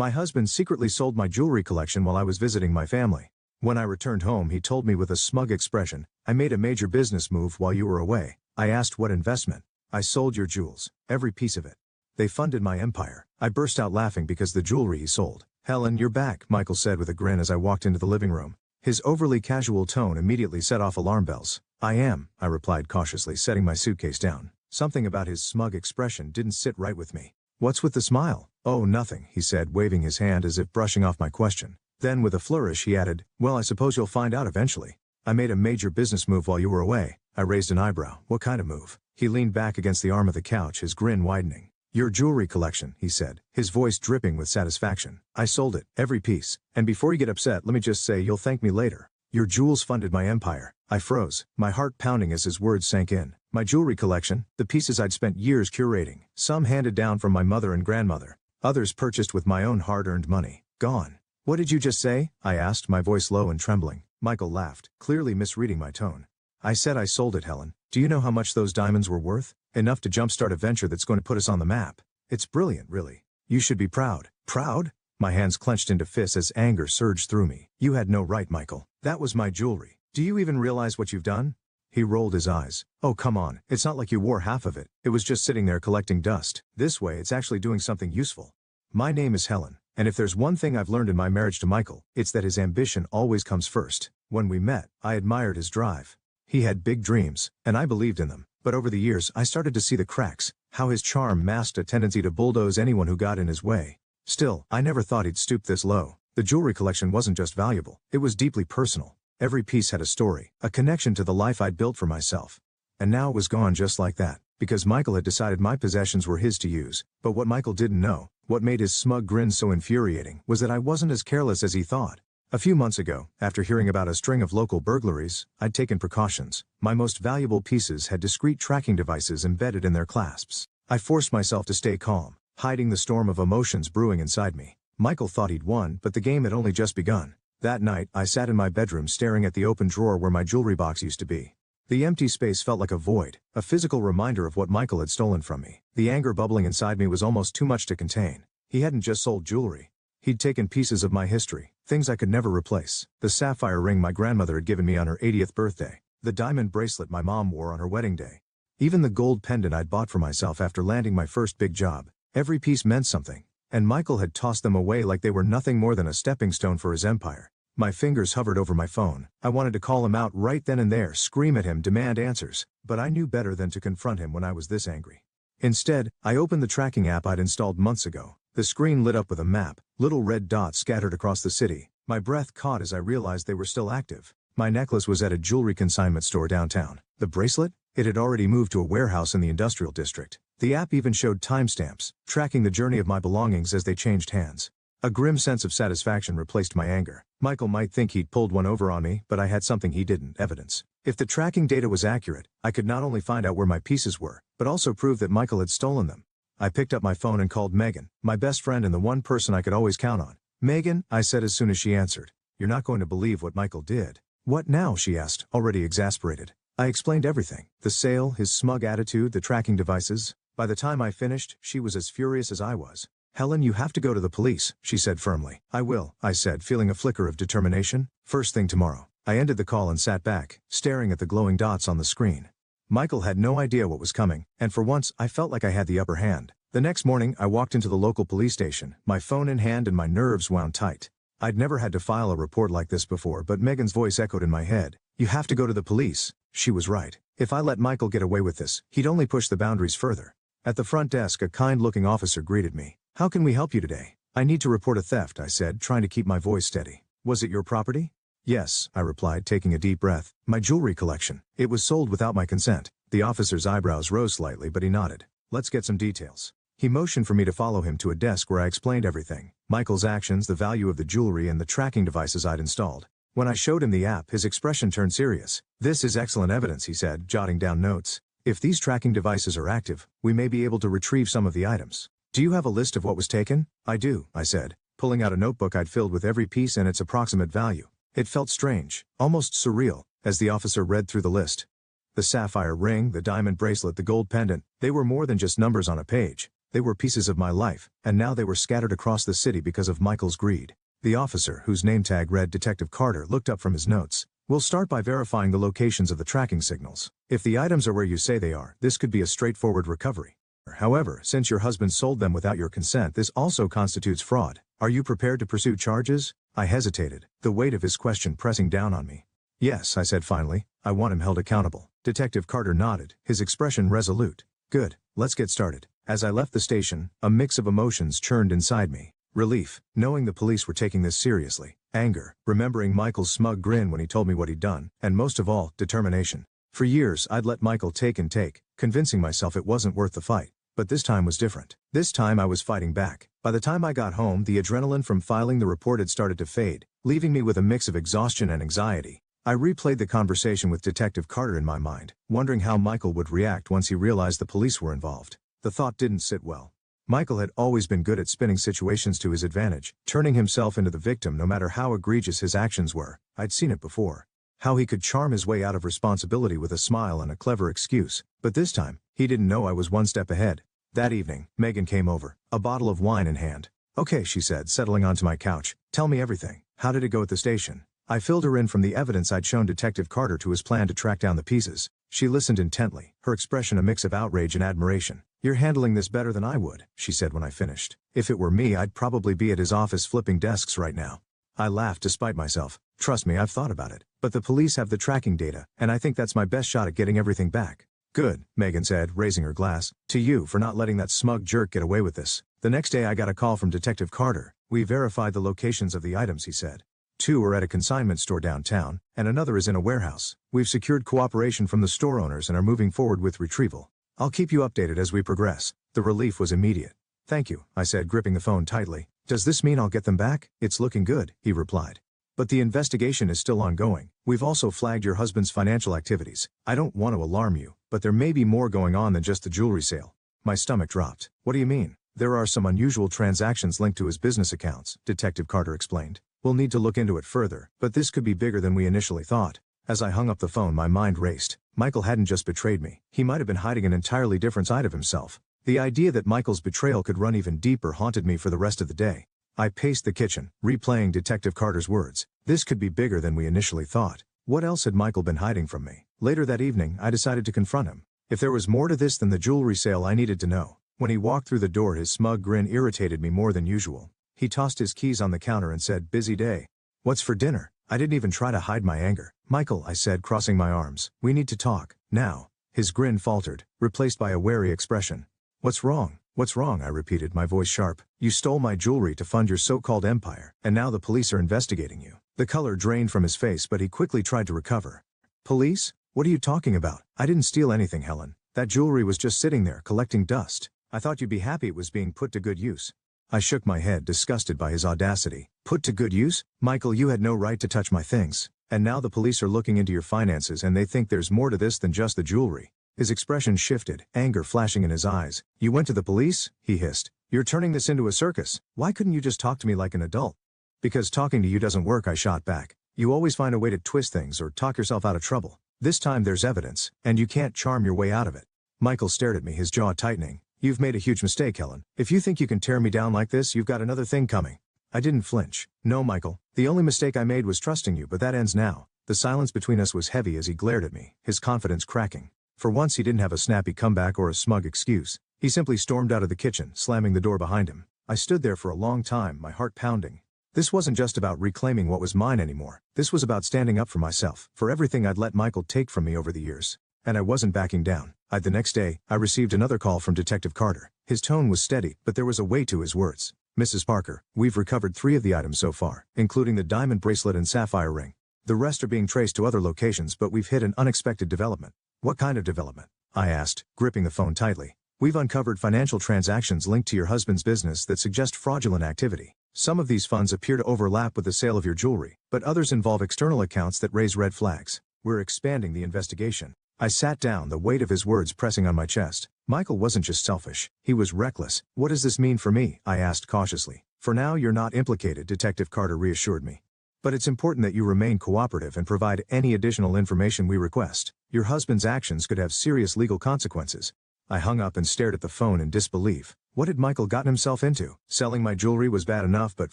My husband secretly sold my jewelry collection while I was visiting my family. When I returned home, he told me with a smug expression, "I made a major business move while you were away." I asked, "What investment?" "I sold your jewels, every piece of it. They funded my empire." I burst out laughing because the jewelry he sold. "Helen, you're back," Michael said with a grin as I walked into the living room. His overly casual tone immediately set off alarm bells. "I am," I replied cautiously, setting my suitcase down. Something about his smug expression didn't sit right with me. "What's with the smile?" "Oh, nothing," he said, waving his hand as if brushing off my question. Then with a flourish he added, "Well, I suppose you'll find out eventually. I made a major business move while you were away." I raised an eyebrow. "What kind of move?" He leaned back against the arm of the couch, his grin widening. "Your jewelry collection," he said, his voice dripping with satisfaction. "I sold it, every piece. And before you get upset, let me just say you'll thank me later. Your jewels funded my empire." I froze, my heart pounding as his words sank in. My jewelry collection, the pieces I'd spent years curating, some handed down from my mother and grandmother, others purchased with my own hard-earned money, gone. "What did you just say?" I asked, my voice low and trembling. Michael laughed, clearly misreading my tone. "I said I sold it, Helen. Do you know how much those diamonds were worth? Enough to jumpstart a venture that's going to put us on the map. It's brilliant, really. You should be proud." "Proud?" My hands clenched into fists as anger surged through me. "You had no right, Michael. That was my jewelry. Do you even realize what you've done?" He rolled his eyes. "Oh, come on. It's not like you wore half of it. It was just sitting there collecting dust. This way, it's actually doing something useful." My name is Helen, and if there's one thing I've learned in my marriage to Michael, it's that his ambition always comes first. When we met, I admired his drive. He had big dreams, and I believed in them. But over the years, I started to see the cracks, how his charm masked a tendency to bulldoze anyone who got in his way. Still, I never thought he'd stoop this low. The jewelry collection wasn't just valuable, it was deeply personal. Every piece had a story, a connection to the life I'd built for myself. And now it was gone just like that, because Michael had decided my possessions were his to use. But what Michael didn't know, what made his smug grin so infuriating, was that I wasn't as careless as he thought. A few months ago, after hearing about a string of local burglaries, I'd taken precautions. My most valuable pieces had discreet tracking devices embedded in their clasps. I forced myself to stay calm, hiding the storm of emotions brewing inside me. Michael thought he'd won, but the game had only just begun. That night, I sat in my bedroom staring at the open drawer where my jewelry box used to be. The empty space felt like a void, a physical reminder of what Michael had stolen from me. The anger bubbling inside me was almost too much to contain. He hadn't just sold jewelry. He'd taken pieces of my history, things I could never replace. The sapphire ring my grandmother had given me on her 80th birthday. The diamond bracelet my mom wore on her wedding day. Even the gold pendant I'd bought for myself after landing my first big job. Every piece meant something, and Michael had tossed them away like they were nothing more than a stepping stone for his empire. My fingers hovered over my phone. I wanted to call him out right then and there, scream at him, demand answers, but I knew better than to confront him when I was this angry. Instead, I opened the tracking app I'd installed months ago. The screen lit up with a map, little red dots scattered across the city. My breath caught as I realized they were still active. My necklace was at a jewelry consignment store downtown. The bracelet? It had already moved to a warehouse in the industrial district. The app even showed timestamps, tracking the journey of my belongings as they changed hands. A grim sense of satisfaction replaced my anger. Michael might think he'd pulled one over on me, but I had something he didn't: evidence. If the tracking data was accurate, I could not only find out where my pieces were, but also prove that Michael had stolen them. I picked up my phone and called Megan, my best friend and the one person I could always count on. "Megan," I said as soon as she answered, "you're not going to believe what Michael did." "What now?" she asked, already exasperated. I explained everything. The sale, his smug attitude, the tracking devices. By the time I finished, she was as furious as I was. "Helen, you have to go to the police," she said firmly. "I will," I said, feeling a flicker of determination. "First thing tomorrow." I ended the call and sat back, staring at the glowing dots on the screen. Michael had no idea what was coming, and for once, I felt like I had the upper hand. The next morning, I walked into the local police station, my phone in hand and my nerves wound tight. I'd never had to file a report like this before, but Megan's voice echoed in my head. "You have to go to the police." She was right. If I let Michael get away with this, he'd only push the boundaries further. At the front desk, a kind-looking officer greeted me. "How can we help you today?" "I need to report a theft," I said, trying to keep my voice steady. "Was it your property?" "Yes," I replied, taking a deep breath. "My jewelry collection. It was sold without my consent." The officer's eyebrows rose slightly, but he nodded. "Let's get some details." He motioned for me to follow him to a desk where I explained everything. Michael's actions, the value of the jewelry, and the tracking devices I'd installed. When I showed him the app, his expression turned serious. "This is excellent evidence," he said, jotting down notes. "If these tracking devices are active, we may be able to retrieve some of the items. Do you have a list of what was taken?" "I do," I said, pulling out a notebook I'd filled with every piece and its approximate value. It felt strange, almost surreal, as the officer read through the list. The sapphire ring, the diamond bracelet, the gold pendant, they were more than just numbers on a page. They were pieces of my life, and now they were scattered across the city because of Michael's greed. The officer, whose name tag read Detective Carter, looked up from his notes. We'll start by verifying the locations of the tracking signals. If the items are where you say they are, this could be a straightforward recovery. However, since your husband sold them without your consent, this also constitutes fraud. Are you prepared to pursue charges? I hesitated, the weight of his question pressing down on me. Yes, I said finally. I want him held accountable. Detective Carter nodded, his expression resolute. Good, let's get started. As I left the station, a mix of emotions churned inside me. Relief, knowing the police were taking this seriously. Anger, remembering Michael's smug grin when he told me what he'd done. And most of all, determination. For years I'd let Michael take and take, convincing myself it wasn't worth the fight. But this time was different. This time I was fighting back. By the time I got home, the adrenaline from filing the report had started to fade, leaving me with a mix of exhaustion and anxiety. I replayed the conversation with Detective Carter in my mind, wondering how Michael would react once he realized the police were involved. The thought didn't sit well. Michael had always been good at spinning situations to his advantage, turning himself into the victim no matter how egregious his actions were. I'd seen it before. How he could charm his way out of responsibility with a smile and a clever excuse. But this time, he didn't know I was one step ahead. That evening, Megan came over, a bottle of wine in hand. Okay, she said, settling onto my couch. Tell me everything. How did it go at the station? I filled her in from the evidence I'd shown Detective Carter to his plan to track down the pieces. She listened intently, her expression a mix of outrage and admiration. You're handling this better than I would, she said when I finished. If it were me, I'd probably be at his office flipping desks right now. I laughed despite myself. Trust me, I've thought about it. But the police have the tracking data, and I think that's my best shot at getting everything back. Good, Megan said, raising her glass. To you for not letting that smug jerk get away with this. The next day I got a call from Detective Carter. We verified the locations of the items, he said. 2 are at a consignment store downtown, and another is in a warehouse. We've secured cooperation from the store owners and are moving forward with retrieval. I'll keep you updated as we progress. The relief was immediate. Thank you, I said, gripping the phone tightly. Does this mean I'll get them back? It's looking good, he replied. But the investigation is still ongoing. We've also flagged your husband's financial activities. I don't want to alarm you, but there may be more going on than just the jewelry sale. My stomach dropped. What do you mean? There are some unusual transactions linked to his business accounts, Detective Carter explained. We'll need to look into it further, but this could be bigger than we initially thought. As I hung up the phone, my mind raced. Michael hadn't just betrayed me. He might have been hiding an entirely different side of himself. The idea that Michael's betrayal could run even deeper haunted me for the rest of the day. I paced the kitchen, replaying Detective Carter's words. This could be bigger than we initially thought. What else had Michael been hiding from me? Later that evening, I decided to confront him. If there was more to this than the jewelry sale, I needed to know. When he walked through the door, his smug grin irritated me more than usual. He tossed his keys on the counter and said, "Busy day. What's for dinner?" I didn't even try to hide my anger. "Michael," I said, crossing my arms. "We need to talk. Now." His grin faltered, replaced by a wary expression. "What's wrong? What's wrong?" I repeated, my voice sharp. "You stole my jewelry to fund your so-called empire, and now the police are investigating you." The color drained from his face, but he quickly tried to recover. "Police? What are you talking about? I didn't steal anything, Helen. That jewelry was just sitting there, collecting dust. I thought you'd be happy it was being put to good use." I shook my head, disgusted by his audacity. "Put to good use? Michael, you had no right to touch my things. And now the police are looking into your finances and they think there's more to this than just the jewelry." His expression shifted, anger flashing in his eyes. "You went to the police?" he hissed. "You're turning this into a circus. Why couldn't you just talk to me like an adult?" "Because talking to you doesn't work," I shot back. "You always find a way to twist things or talk yourself out of trouble. This time there's evidence, and you can't charm your way out of it." Michael stared at me, his jaw tightening. "You've made a huge mistake, Helen. If you think you can tear me down like this, you've got another thing coming." I didn't flinch. "No, Michael. The only mistake I made was trusting you, but that ends now." The silence between us was heavy as he glared at me, his confidence cracking. For once he didn't have a snappy comeback or a smug excuse. He simply stormed out of the kitchen, slamming the door behind him. I stood there for a long time, my heart pounding. This wasn't just about reclaiming what was mine anymore. This was about standing up for myself, for everything I'd let Michael take from me over the years. And I wasn't backing down. The next day, I received another call from Detective Carter. His tone was steady, but there was a weight to his words. "Mrs. Parker, we've recovered 3 of the items so far, including the diamond bracelet and sapphire ring. The rest are being traced to other locations, but we've hit an unexpected development." "What kind of development?" I asked, gripping the phone tightly. "We've uncovered financial transactions linked to your husband's business that suggest fraudulent activity. Some of these funds appear to overlap with the sale of your jewelry, but others involve external accounts that raise red flags. We're expanding the investigation." I sat down, the weight of his words pressing on my chest. Michael wasn't just selfish, he was reckless. "What does this mean for me?" I asked cautiously. "For now you're not implicated," Detective Carter reassured me. "But it's important that you remain cooperative and provide any additional information we request. Your husband's actions could have serious legal consequences." I hung up and stared at the phone in disbelief. What had Michael gotten himself into? Selling my jewelry was bad enough, but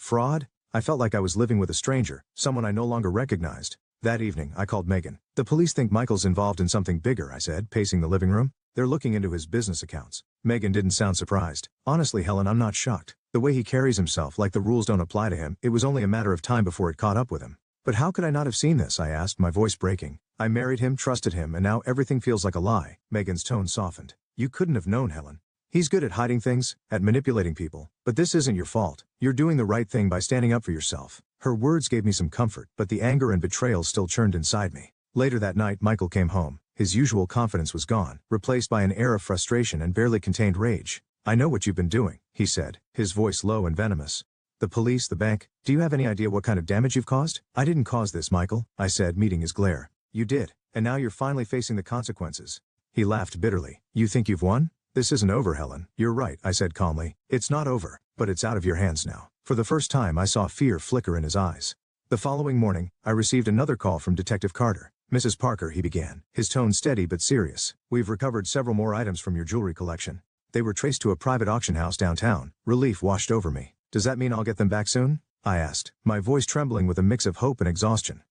fraud? I felt like I was living with a stranger, someone I no longer recognized. That evening, I called Megan. The police think Michael's involved in something bigger, I said, pacing the living room. They're looking into his business accounts. Megan didn't sound surprised. Honestly, Helen, I'm not shocked. The way he carries himself, like the rules don't apply to him, it was only a matter of time before it caught up with him. But how could I not have seen this? I asked, my voice breaking. I married him, trusted him, and now everything feels like a lie. Megan's tone softened. You couldn't have known, Helen. He's good at hiding things, at manipulating people, but this isn't your fault. You're doing the right thing by standing up for yourself. Her words gave me some comfort, but the anger and betrayal still churned inside me. Later that night, Michael came home. His usual confidence was gone, replaced by an air of frustration and barely contained rage. I know what you've been doing, he said, his voice low and venomous. The police, the bank, do you have any idea what kind of damage you've caused? I didn't cause this, Michael, I said, meeting his glare. You did, and now you're finally facing the consequences. He laughed bitterly. You think you've won? This isn't over, Helen. You're right, I said calmly. It's not over, but it's out of your hands now. For the first time, I saw fear flicker in his eyes. The following morning, I received another call from Detective Carter. Mrs. Parker, he began, his tone steady but serious. We've recovered several more items from your jewelry collection. They were traced to a private auction house downtown. Relief washed over me. Does that mean I'll get them back soon? I asked, my voice trembling with a mix of hope and exhaustion.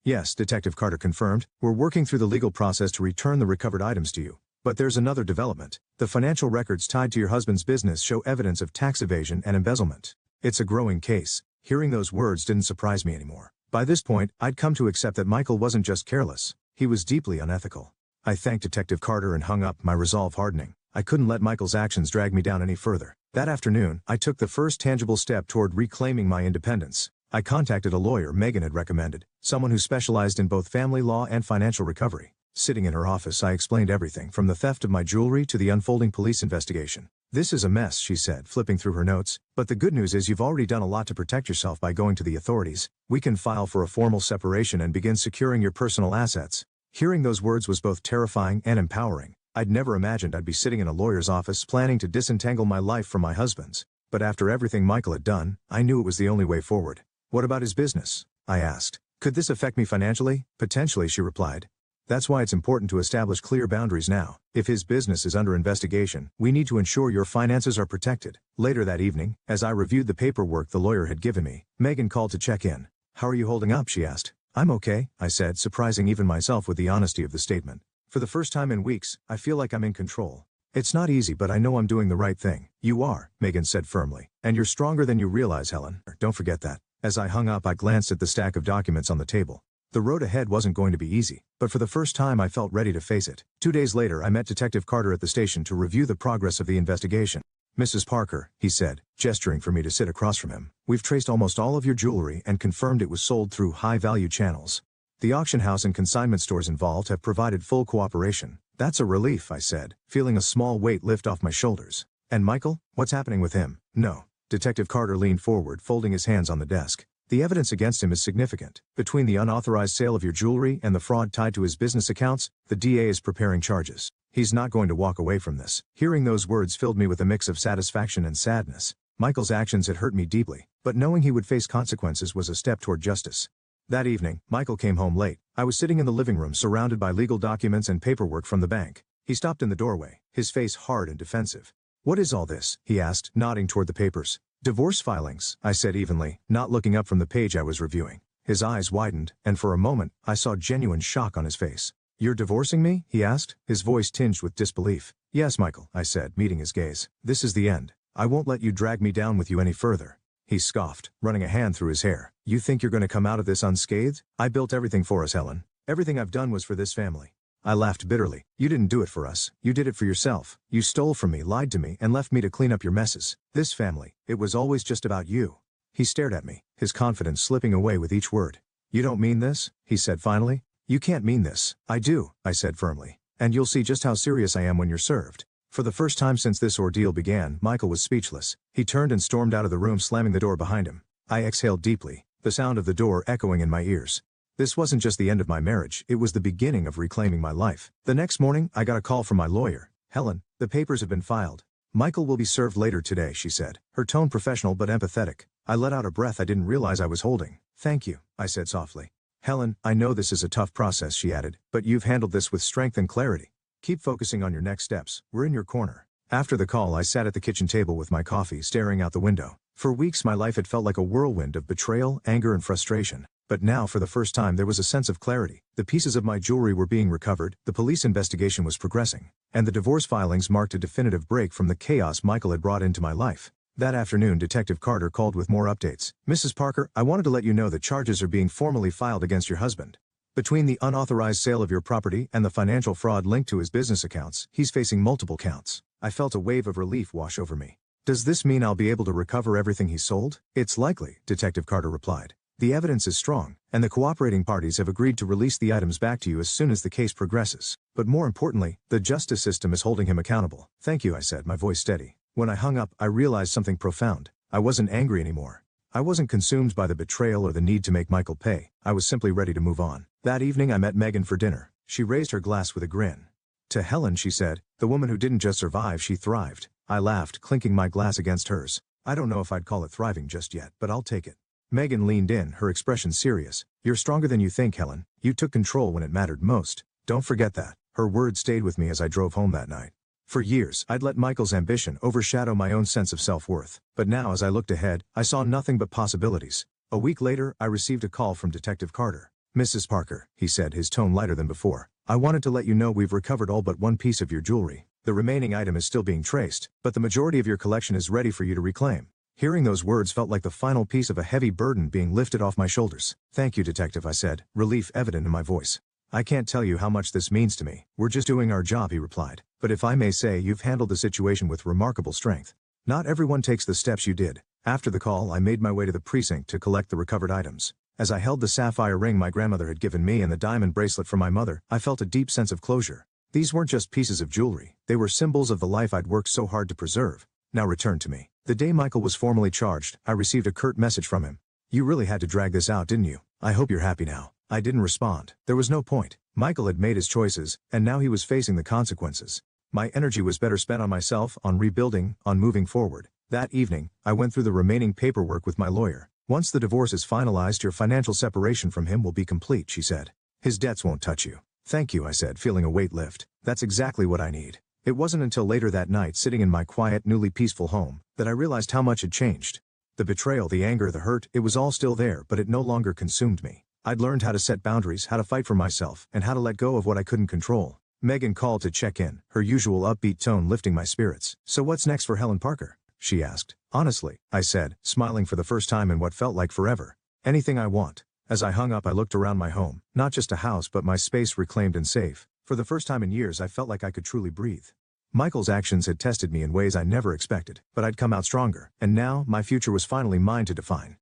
Yes, Detective Carter confirmed. We're working through the legal process to return the recovered items to you. But there's another development. The financial records tied to your husband's business show evidence of tax evasion and embezzlement. It's a growing case. Hearing those words didn't surprise me anymore. By this point, I'd come to accept that Michael wasn't just careless. He was deeply unethical. I thanked Detective Carter and hung up, my resolve hardening. I couldn't let Michael's actions drag me down any further. That afternoon, I took the first tangible step toward reclaiming my independence. I contacted a lawyer Megan had recommended, someone who specialized in both family law and financial recovery. Sitting in her office, I explained everything from the theft of my jewelry to the unfolding police investigation. This is a mess, she said, flipping through her notes. But the good news is you've already done a lot to protect yourself by going to the authorities. We can file for a formal separation and begin securing your personal assets. Hearing those words was both terrifying and empowering. I'd never imagined I'd be sitting in a lawyer's office planning to disentangle my life from my husband's. But after everything Michael had done, I knew it was the only way forward. What about his business? I asked. Could this affect me financially? Potentially, she replied. That's why it's important to establish clear boundaries now. If his business is under investigation, we need to ensure your finances are protected. Later that evening, as I reviewed the paperwork the lawyer had given me, Megan called to check in. How are you holding up? She asked. I'm okay, I said, surprising even myself with the honesty of the statement. For the first time in weeks, I feel like I'm in control. It's not easy, but I know I'm doing the right thing. You are, Megan said firmly. And you're stronger than you realize, Helen. Don't forget that. As I hung up, I glanced at the stack of documents on the table. The road ahead wasn't going to be easy, but for the first time I felt ready to face it. 2 days later, I met Detective Carter at the station to review the progress of the investigation. Mrs. Parker, he said, gesturing for me to sit across from him, we've traced almost all of your jewelry and confirmed it was sold through high-value channels. The auction house and consignment stores involved have provided full cooperation. That's a relief, I said, feeling a small weight lift off my shoulders. And Michael? What's happening with him? No. Detective Carter leaned forward, folding his hands on the desk. The evidence against him is significant. Between the unauthorized sale of your jewelry and the fraud tied to his business accounts, the DA is preparing charges. He's not going to walk away from this. Hearing those words filled me with a mix of satisfaction and sadness. Michael's actions had hurt me deeply, but knowing he would face consequences was a step toward justice. That evening, Michael came home late. I was sitting in the living room surrounded by legal documents and paperwork from the bank. He stopped in the doorway, his face hard and defensive. What is all this? He asked, nodding toward the papers. Divorce filings, I said evenly, not looking up from the page I was reviewing. His eyes widened, and for a moment, I saw genuine shock on his face. You're divorcing me? He asked, his voice tinged with disbelief. Yes, Michael, I said, meeting his gaze. This is the end. I won't let you drag me down with you any further. He scoffed, running a hand through his hair. You think you're going to come out of this unscathed? I built everything for us, Helen. Everything I've done was for this family. I laughed bitterly. You didn't do it for us. You did it for yourself. You stole from me, lied to me, and left me to clean up your messes. This family, it was always just about you. He stared at me, his confidence slipping away with each word. You don't mean this? He said finally. You can't mean this. I do, I said firmly. And you'll see just how serious I am when you're served. For the first time since this ordeal began, Michael was speechless. He turned and stormed out of the room, slamming the door behind him. I exhaled deeply, the sound of the door echoing in my ears. This wasn't just the end of my marriage, it was the beginning of reclaiming my life. The next morning, I got a call from my lawyer. Helen, the papers have been filed. Michael will be served later today, she said, her tone professional but empathetic. I let out a breath I didn't realize I was holding. Thank you, I said softly. Helen, I know this is a tough process, she added, but you've handled this with strength and clarity. Keep focusing on your next steps. We're in your corner. After the call, I sat at the kitchen table with my coffee, staring out the window. For weeks my life had felt like a whirlwind of betrayal, anger and frustration. But now for the first time there was a sense of clarity. The pieces of my jewelry were being recovered, the police investigation was progressing, and the divorce filings marked a definitive break from the chaos Michael had brought into my life. That afternoon Detective Carter called with more updates. "Mrs. Parker, I wanted to let you know that charges are being formally filed against your husband. Between the unauthorized sale of your property and the financial fraud linked to his business accounts, he's facing multiple counts." I felt a wave of relief wash over me. "Does this mean I'll be able to recover everything he sold?" "It's likely," Detective Carter replied. "The evidence is strong, and the cooperating parties have agreed to release the items back to you as soon as the case progresses. But more importantly, the justice system is holding him accountable." "Thank you," I said, my voice steady. When I hung up, I realized something profound. I wasn't angry anymore. I wasn't consumed by the betrayal or the need to make Michael pay. I was simply ready to move on. That evening I met Megan for dinner. She raised her glass with a grin. "To Helen," she said, "the woman who didn't just survive, she thrived." I laughed, clinking my glass against hers. "I don't know if I'd call it thriving just yet, but I'll take it." Megan leaned in, her expression serious. "You're stronger than you think, Helen. You took control when it mattered most. Don't forget that." Her words stayed with me as I drove home that night. For years, I'd let Michael's ambition overshadow my own sense of self-worth. But now as I looked ahead, I saw nothing but possibilities. A week later, I received a call from Detective Carter. "Mrs. Parker," he said, his tone lighter than before, "I wanted to let you know we've recovered all but one piece of your jewelry. The remaining item is still being traced, but the majority of your collection is ready for you to reclaim." Hearing those words felt like the final piece of a heavy burden being lifted off my shoulders. "Thank you, Detective," I said, relief evident in my voice. "I can't tell you how much this means to me." "We're just doing our job," he replied. "But if I may say, you've handled the situation with remarkable strength. Not everyone takes the steps you did." After the call, I made my way to the precinct to collect the recovered items. As I held the sapphire ring my grandmother had given me and the diamond bracelet from my mother, I felt a deep sense of closure. These weren't just pieces of jewelry. They were symbols of the life I'd worked so hard to preserve, now returned to me. The day Michael was formally charged, I received a curt message from him. "You really had to drag this out, didn't you? I hope you're happy now." I didn't respond. There was no point. Michael had made his choices, and now he was facing the consequences. My energy was better spent on myself, on rebuilding, on moving forward. That evening, I went through the remaining paperwork with my lawyer. "Once the divorce is finalized, your financial separation from him will be complete," she said. "His debts won't touch you." "Thank you," I said, feeling a weight lift. "That's exactly what I need." It wasn't until later that night, sitting in my quiet, newly peaceful home, that I realized how much had changed. The betrayal, the anger, the hurt, it was all still there, but it no longer consumed me. I'd learned how to set boundaries, how to fight for myself, and how to let go of what I couldn't control. Megan called to check in, her usual upbeat tone lifting my spirits. "So what's next for Helen Parker?" she asked. "Honestly," I said, smiling for the first time in what felt like forever. "Anything I want." As I hung up, I looked around my home, not just a house but my space reclaimed and safe. For the first time in years, I felt like I could truly breathe. Michael's actions had tested me in ways I never expected, but I'd come out stronger, and now, my future was finally mine to define.